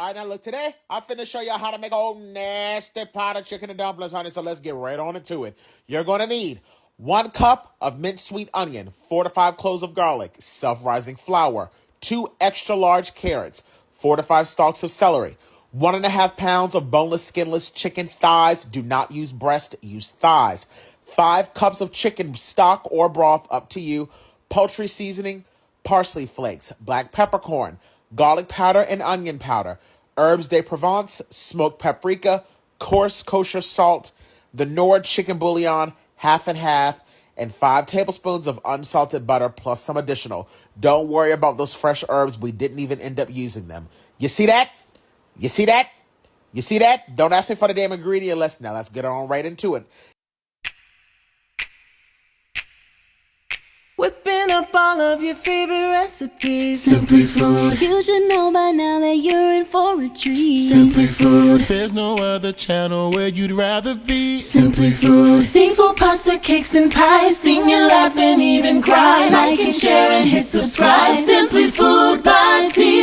All right, now look, today I'm finna show y'all how to make a whole nasty pot of chicken and dumplings, honey. So let's get right on into it. You're gonna need 1 cup of minced sweet onion, 4 to 5 cloves of garlic, self-rising flour, 2 extra large carrots, 4 to 5 stalks of celery, 1.5 pounds of boneless, skinless chicken thighs. Do not use breast, use thighs. 5 cups of chicken stock or broth, up to you. Poultry seasoning, parsley flakes, black peppercorn, garlic powder and onion powder, herbs de Provence, smoked paprika, coarse kosher salt, the Nord chicken bouillon, half and half, and 5 tablespoons of unsalted butter plus some additional. Don't worry about those fresh herbs. We didn't even end up using them. You see that? You see that? You see that? Don't ask me for the damn ingredient list. Now let's get on right into it. Whipping up all of your favorite recipes. Simply Food. You should know by now that you're in for a treat. Simply Food. There's no other channel where you'd rather be. Simply Food. Seafood, pasta, cakes, and pies. Sing and laugh and even cry. Like and share and hit subscribe. Simply Food by TY.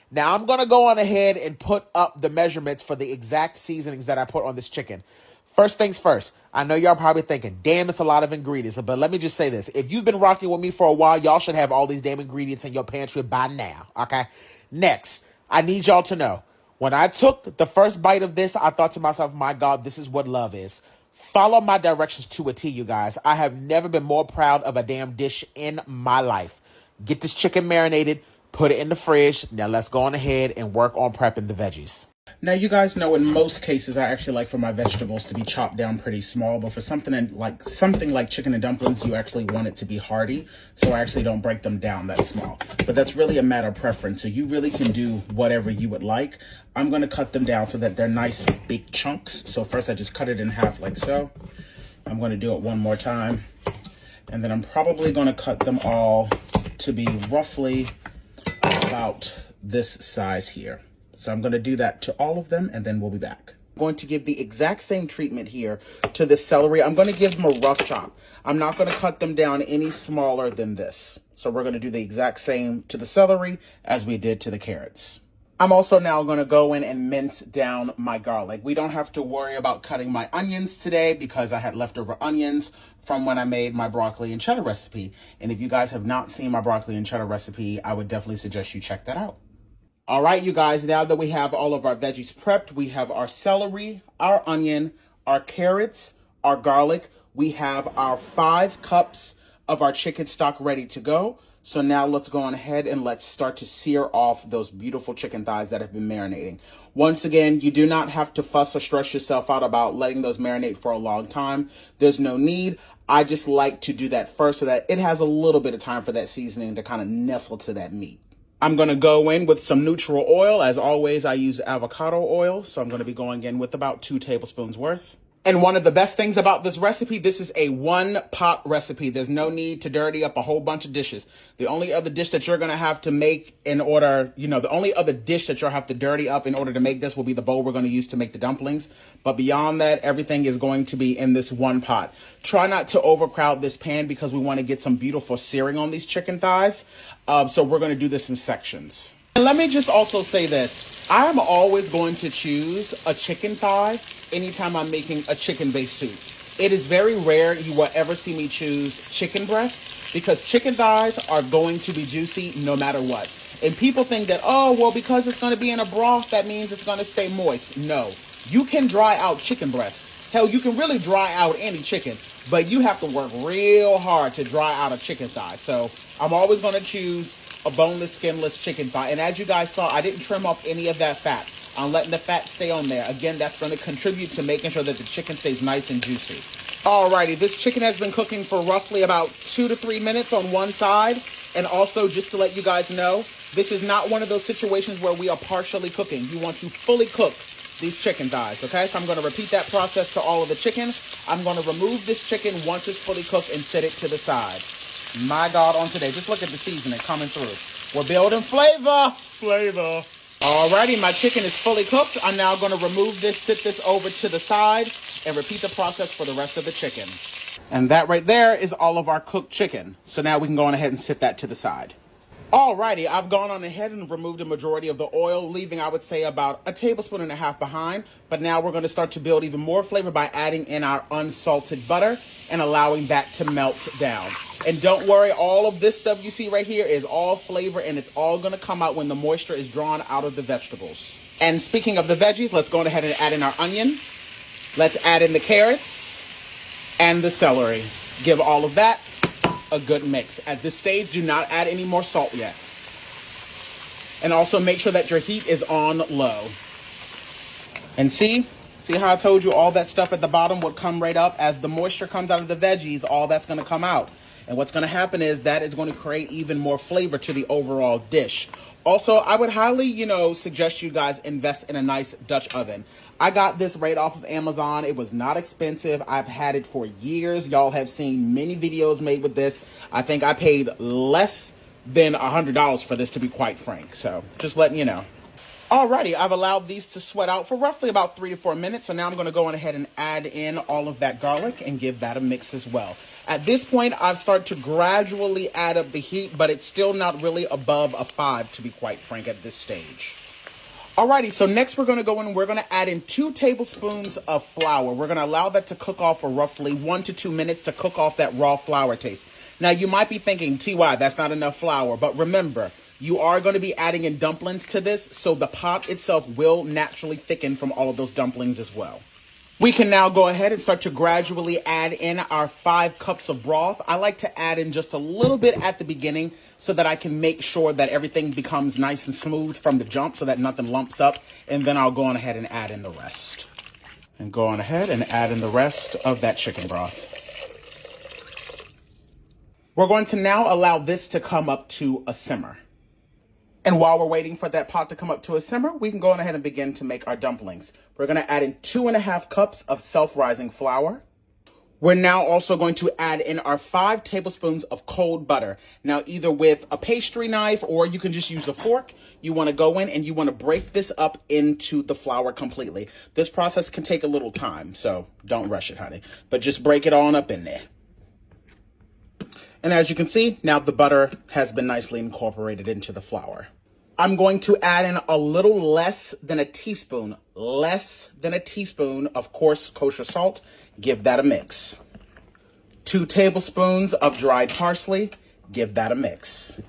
Now I'm going to go on ahead and put up the measurements for the exact seasonings that I put on this chicken. First things first, I know y'all probably thinking, damn, it's a lot of ingredients. But let me just say this. If you've been rocking with me for a while, y'all should have all these damn ingredients in your pantry by now, okay? Next, I need y'all to know, when I took the first bite of this, I thought to myself, my God, this is what love is. Follow my directions to a T, you guys. I have never been more proud of a damn dish in my life. Get this chicken marinated, put it in the fridge. Now let's go on ahead and work on prepping the veggies. Now, you guys know in most cases, I actually like for my vegetables to be chopped down pretty small. But for something like chicken and dumplings, you actually want it to be hearty. So I actually don't break them down that small. But that's really a matter of preference. So you really can do whatever you would like. I'm going to cut them down so that they're nice big chunks. So first I just cut it in half like so. I'm going to do it one more time. And then I'm probably going to cut them all to be roughly about this size here. So I'm going to do that to all of them, and then we'll be back. I'm going to give the exact same treatment here to the celery. I'm going to give them a rough chop. I'm not going to cut them down any smaller than this. So we're going to do the exact same to the celery as we did to the carrots. I'm also now going to go in and mince down my garlic. We don't have to worry about cutting my onions today because I had leftover onions from when I made my broccoli and cheddar recipe. And if you guys have not seen my broccoli and cheddar recipe, I would definitely suggest you check that out. All right, you guys, now that we have all of our veggies prepped, we have our celery, our onion, our carrots, our garlic. We have our 5 cups of our chicken stock ready to go. So now let's go on ahead and let's start to sear off those beautiful chicken thighs that have been marinating. Once again, you do not have to fuss or stress yourself out about letting those marinate for a long time. There's no need. I just like to do that first so that it has a little bit of time for that seasoning to kind of nestle to that meat. I'm going to go in with some neutral oil. As always, I use avocado oil, so I'm going to be going in with about 2 tablespoons worth. And one of the best things about this recipe, this is a 1-pot recipe. There's no need to dirty up a whole bunch of dishes. The only other dish that you're going to have to make in order, the only other dish that you'll have to dirty up in order to make this will be the bowl we're going to use to make the dumplings. But beyond that, everything is going to be in this 1 pot. Try not to overcrowd this pan because we want to get some beautiful searing on these chicken thighs. So we're going to do this in sections. And let me just also say this. I'm always going to choose a chicken thigh anytime I'm making a chicken-based soup. It is very rare you will ever see me choose chicken breasts because chicken thighs are going to be juicy no matter what. And people think that, oh, well, because it's going to be in a broth, that means it's going to stay moist. No, you can dry out chicken breasts. Hell, you can really dry out any chicken, but you have to work real hard to dry out a chicken thigh. So I'm always going to choose a boneless, skinless chicken thigh. And as you guys saw, I didn't trim off any of that fat. I'm letting the fat stay on there. Again, that's going to contribute to making sure that the chicken stays nice and juicy. Alrighty, this chicken has been cooking for roughly about 2 to 3 minutes on one side. And also, just to let you guys know, this is not one of those situations where we are partially cooking. You want to fully cook these chicken thighs, okay? So I'm going to repeat that process to all of the chicken. I'm going to remove this chicken once it's fully cooked and set it to the side. My God, on today, just look at the seasoning coming through. We're building flavor. Alrighty, my chicken is fully cooked. I'm now going to remove this, sit this over to the side, and repeat the process for the rest of the chicken. And that right there is all of our cooked chicken. So now we can go on ahead and sit that to the side. Alrighty, I've gone on ahead and removed a majority of the oil, leaving, I would say, about a tablespoon and a half behind. But now we're going to start to build even more flavor by adding in our unsalted butter and allowing that to melt down. And don't worry, all of this stuff you see right here is all flavor, and it's all going to come out when the moisture is drawn out of the vegetables. And speaking of the veggies, let's go ahead and add in our onion. Let's add in the carrots and the celery. Give all of that a good mix. At this stage, do not add any more salt yet. And also make sure that your heat is on low. And see how I told you all that stuff at the bottom would come right up? As the moisture comes out of the veggies, all that's going to come out. And what's going to happen is that is going to create even more flavor to the overall dish. Also, I would highly, suggest you guys invest in a nice Dutch oven. I got this right off of Amazon. It was not expensive. I've had it for years. Y'all have seen many videos made with this. I think I paid less than $100 for this, to be quite frank. So just letting you know. Alrighty, I've allowed these to sweat out for roughly about 3 to 4 minutes. So now I'm going to go on ahead and add in all of that garlic and give that a mix as well. At this point, I've started to gradually add up the heat, but it's still not really above a 5, to be quite frank, at this stage. Alrighty, so next we're going to go in and we're going to add in 2 tablespoons of flour. We're going to allow that to cook off for roughly 1 to 2 minutes to cook off that raw flour taste. Now, you might be thinking, TY, that's not enough flour. But remember, you are going to be adding in dumplings to this, so the pot itself will naturally thicken from all of those dumplings as well. We can now go ahead and start to gradually add in our 5 cups of broth. I like to add in just a little bit at the beginning so that I can make sure that everything becomes nice and smooth from the jump so that nothing lumps up. And then I'll go on ahead and add in the rest. And go on ahead and add in the rest of that chicken broth. We're going to now allow this to come up to a simmer. And while we're waiting for that pot to come up to a simmer, we can go on ahead and begin to make our dumplings. We're going to add in 2.5 cups of self-rising flour. We're now also going to add in our 5 tablespoons of cold butter. Now, either with a pastry knife or you can just use a fork, you want to go in and you want to break this up into the flour completely. This process can take a little time, so don't rush it, honey. But just break it on up in there. And as you can see, now the butter has been nicely incorporated into the flour. I'm going to add in a little less than a teaspoon of coarse kosher salt. Give that a mix. 2 tablespoons of dried parsley. Give that a mix.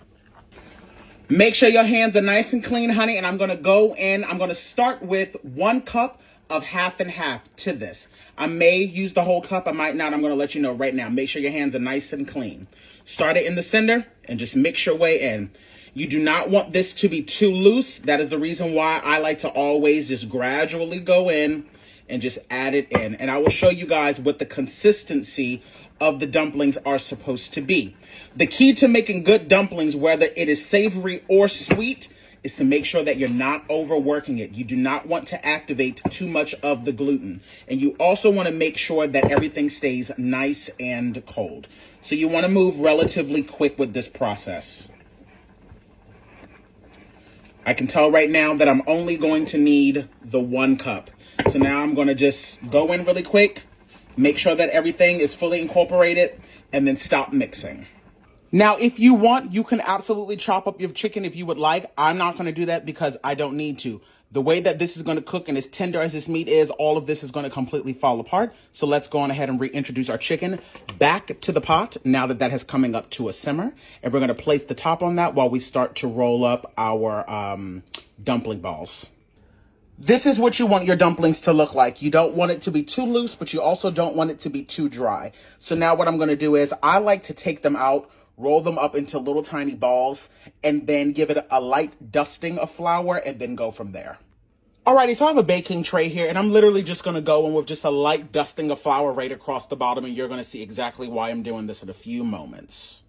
Make sure your hands are nice and clean, honey. And I'm going to start with 1 cup of half and half to this. I may use the whole cup, I might not. I'm going to let you know right now. Make sure your hands are nice and clean. Start it in the center and just mix your way in. You do not want this to be too loose. That is the reason why I like to always just gradually go in and just add it in. And I will show you guys what the consistency of the dumplings are supposed to be. The key to making good dumplings, whether it is savory or sweet, is to make sure that you're not overworking it. You do not want to activate too much of the gluten. And you also want to make sure that everything stays nice and cold. So you want to move relatively quick with this process. I can tell right now that I'm only going to need the 1 cup. So now I'm going to just go in really quick, make sure that everything is fully incorporated, and then stop mixing. Now, if you want, you can absolutely chop up your chicken if you would like. I'm not going to do that because I don't need to. The way that this is going to cook and as tender as this meat is, all of this is going to completely fall apart. So let's go on ahead and reintroduce our chicken back to the pot now that that has coming up to a simmer. And we're going to place the top on that while we start to roll up our dumpling balls. This is what you want your dumplings to look like. You don't want it to be too loose, but you also don't want it to be too dry. So now what I'm going to do is I like to take them out, roll them up into little tiny balls, and then give it a light dusting of flour and then go from there. Alrighty, so I have a baking tray here, and I'm literally just going to go in with just a light dusting of flour right across the bottom, and you're going to see exactly why I'm doing this in a few moments.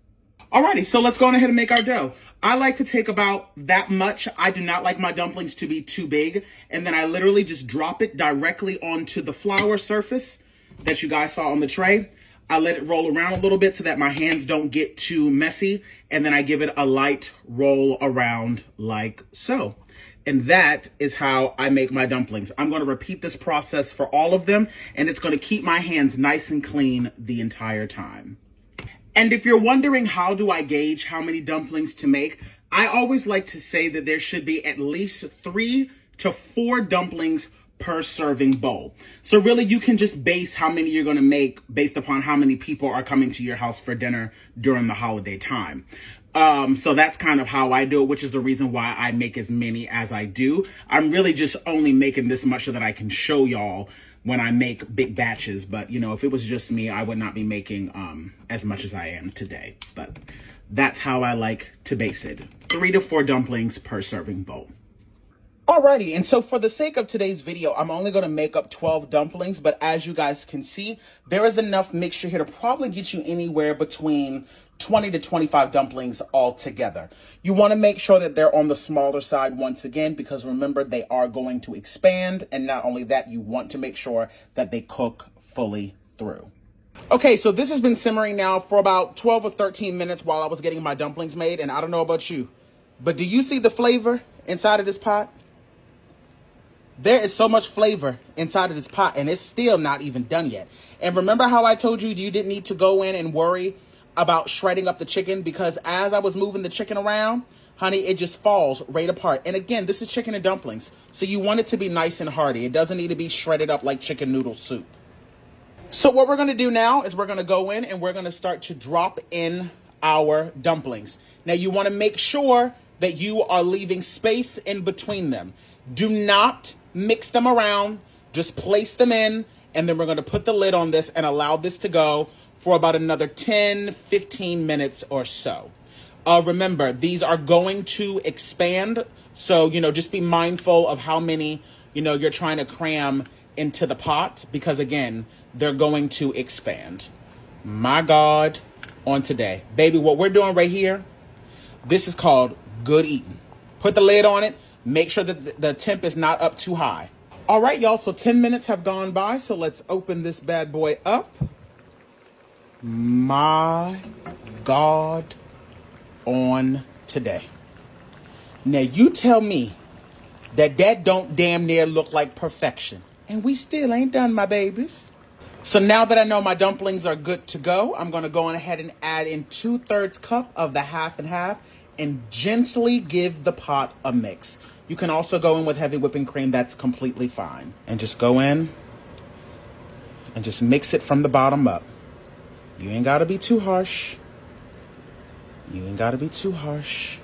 Alrighty, so let's go on ahead and make our dough. I like to take about that much. I do not like my dumplings to be too big, and then I literally just drop it directly onto the flour surface that you guys saw on the tray. I let it roll around a little bit so that my hands don't get too messy. And then I give it a light roll around like so. And that is how I make my dumplings. I'm going to repeat this process for all of them. And it's going to keep my hands nice and clean the entire time. And if you're wondering how do I gauge how many dumplings to make, I always like to say that there should be at least 3 to 4 dumplings per serving bowl. So really you can just base how many you're going to make based upon how many people are coming to your house for dinner during the holiday time. So that's kind of how I do it, which is the reason why I make as many as I do. I'm really just only making this much so that I can show y'all when I make big batches. But, you know, if it was just me, I would not be making as much as I am today. But that's how I like to base it. 3 to 4 dumplings per serving bowl. Alrighty, and so for the sake of today's video, I'm only going to make up 12 dumplings, but as you guys can see, there is enough mixture here to probably get you anywhere between 20 to 25 dumplings all together. You want to make sure that they're on the smaller side once again, because remember, they are going to expand, and not only that, you want to make sure that they cook fully through. Okay, so this has been simmering now for about 12 or 13 minutes while I was getting my dumplings made, and I don't know about you, but do you see the flavor inside of this pot? There is so much flavor inside of this pot, and it's still not even done yet. And remember how I told you you didn't need to go in and worry about shredding up the chicken, because as I was moving the chicken around, honey, it just falls right apart. And again, this is chicken and dumplings, so you want it to be nice and hearty. It doesn't need to be shredded up like chicken noodle soup. So what we're going to do now is we're going to go in and we're going to start to drop in our dumplings. Now you want to make sure that you are leaving space in between them. Do not mix them around, just place them in, and then we're going to put the lid on this and allow this to go for about another 10-15 minutes or so. Remember, these are going to expand, so just be mindful of how many you're trying to cram into the pot, because again, they're going to expand. My God, on today, baby, what we're doing right here, this is called good eating. Put the lid on it. Make sure that the temp is not up too high. All right, y'all, so 10 minutes have gone by, so let's open this bad boy up. My God, on today. Now, you tell me that don't damn near look like perfection. And we still ain't done, my babies. So now that I know my dumplings are good to go, I'm going to go on ahead and add in 2/3 cup of the half and half and gently give the pot a mix. You can also go in with heavy whipping cream. That's completely fine. And just go in and just mix it from the bottom up. You ain't got to be too harsh. You ain't got to be too harsh.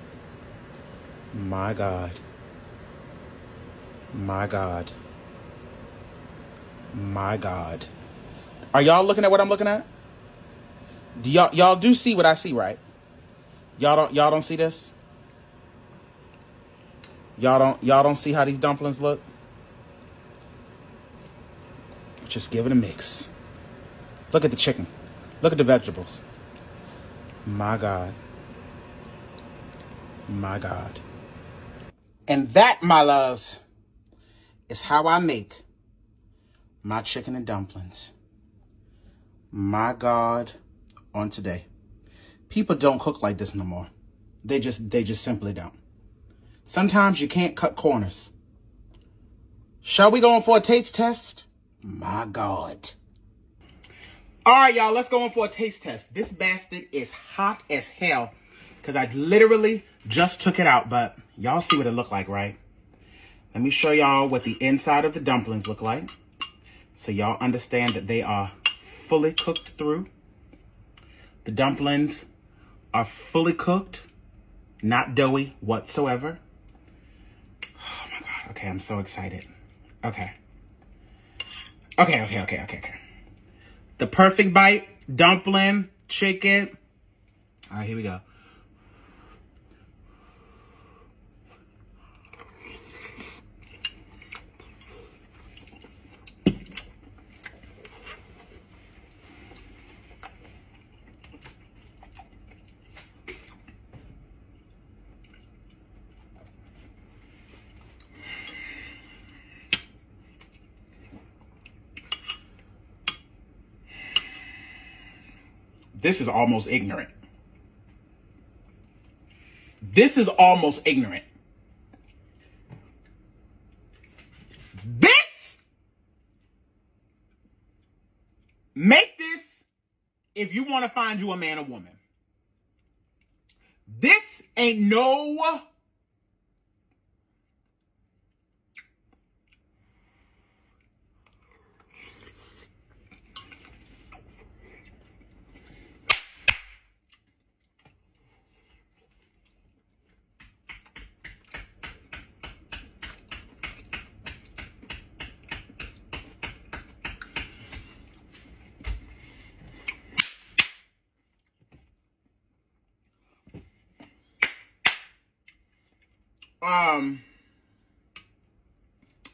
My God. My God. My God. Are y'all looking at what I'm looking at? Do y'all do see what I see, right? Y'all don't see this? Y'all don't see how these dumplings look? Just give it a mix. Look at the chicken. Look at the vegetables. My God. My God. And that, my loves, is how I make my chicken and dumplings. My God, on today. People don't cook like this no more. They just simply don't. Sometimes you can't cut corners. Shall we go in for a taste test? My God. All right, y'all, let's go in for a taste test. This bastard is hot as hell because I literally just took it out, but y'all see what it looked like, right? Let me show y'all what the inside of the dumplings look like so y'all understand that they are fully cooked through. The dumplings are fully cooked, not doughy whatsoever. Oh my God, okay, I'm so excited. Okay. The perfect bite, dumpling, chicken. All right, here we go. This is almost ignorant. This is almost ignorant. Make this if you want to find you a man or woman. This ain't no...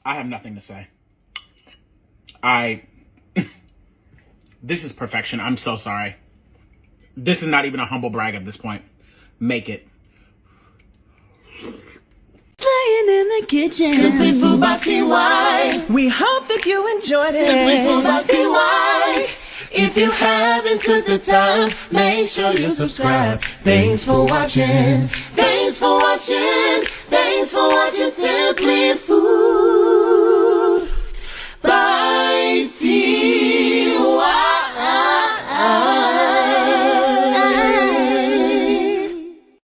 I have nothing to say. This is perfection. I'm so sorry. This is not even a humble brag at this point. Make it. Slaying in the kitchen. Simply Food by TY. We hope that you enjoyed it. Simply Food by TY. If you haven't took the time, make sure you subscribe. Thanks for watching. Thanks for watching. Thanks for watching.